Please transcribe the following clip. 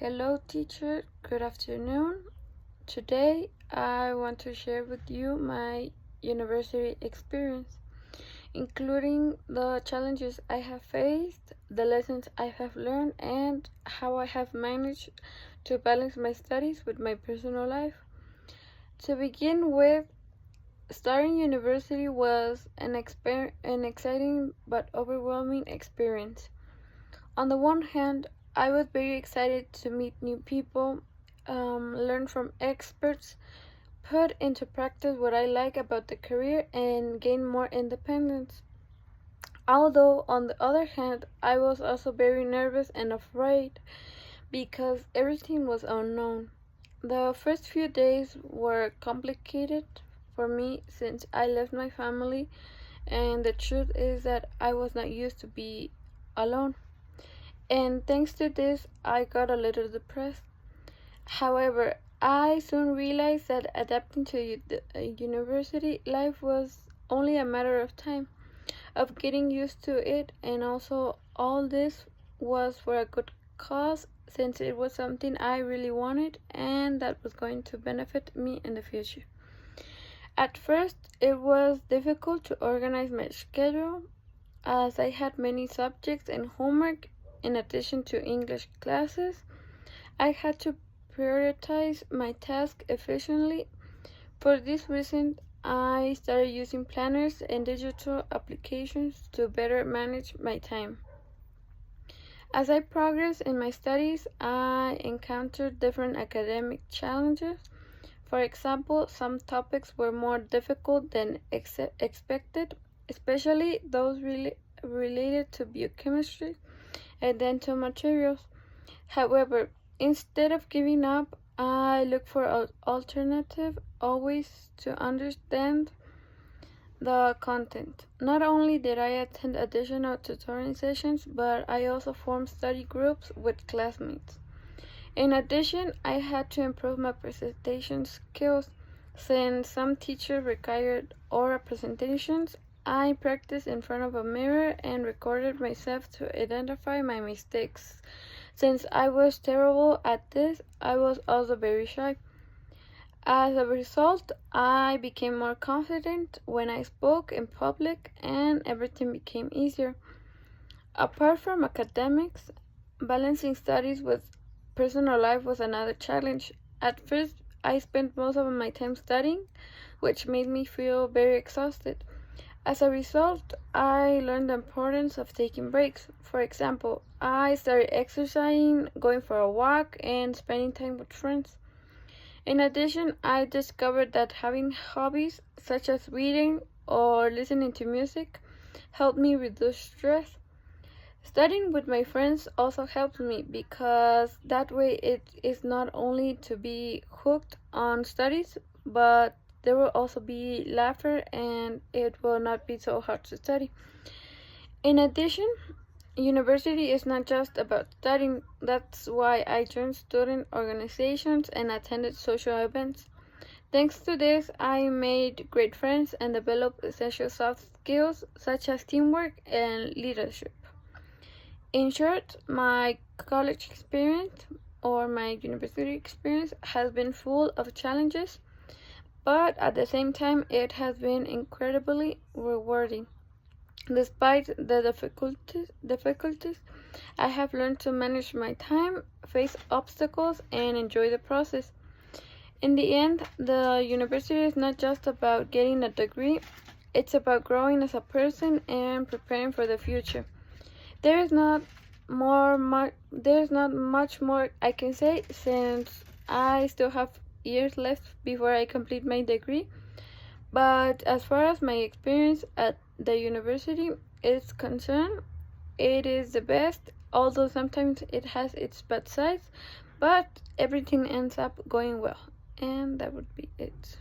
Hello, teacher. Good afternoon. Today, I want to share with you my university experience, including the challenges I have faced, the lessons I have learned, and how I have managed to balance my studies with my personal life. To begin with, starting university was an exciting but overwhelming experience. On the one hand, I was very excited to meet new people, learn from experts, put into practice what I like about the career, and gain more independence. Although, on the other hand, I was also very nervous and afraid because everything was unknown. The first few days were complicated for me since I left my family, and the truth is that I was not used to be alone. And thanks to this, I got a little depressed. However, I soon realized that adapting to the university life was only a matter of time, of getting used to it, and also all this was for a good cause since it was something I really wanted and that was going to benefit me in the future. At first, it was difficult to organize my schedule as I had many subjects and homework in addition to English classes. I had to prioritize my task efficiently. For this reason, I started using planners and digital applications to better manage my time. As I progressed in my studies, I encountered different academic challenges. For example, some topics were more difficult than expected, especially those related to biochemistry and dental materials. However, instead of giving up, I look for an alternative always to understand the content. Not only did I attend additional tutoring sessions, but I also formed study groups with classmates. In addition, I had to improve my presentation skills. Since some teachers required oral presentations, I practiced in front of a mirror and recorded myself to identify my mistakes. Since I was terrible at this, I was also very shy. As a result, I became more confident when I spoke in public and everything became easier. Apart from academics, balancing studies with personal life was another challenge. At first, I spent most of my time studying, which made me feel very exhausted. As a result, I learned the importance of taking breaks. For example, I started exercising, going for a walk, and spending time with friends. In addition, I discovered that having hobbies such as reading or listening to music helped me reduce stress. Studying with my friends also helps me because that way it is not only to be hooked on studies, but there will also be laughter and it will not be so hard to study. In addition, university is not just about studying. That's why I joined student organizations and attended social events. Thanks to this, I made great friends and developed essential soft skills such as teamwork and leadership. In short, my college experience or my university experience has been full of challenges, but at the same time, it has been incredibly rewarding. Despite the difficulties, I have learned to manage my time, face obstacles, and enjoy the process. In the end, the university is not just about getting a degree, it's about growing as a person and preparing for the future. There is not much more I can say since I still have years left before I complete my degree. But as far as my experience at the university is concerned, it is the best, although sometimes it has its bad sides, but everything ends up going well. And that would be it.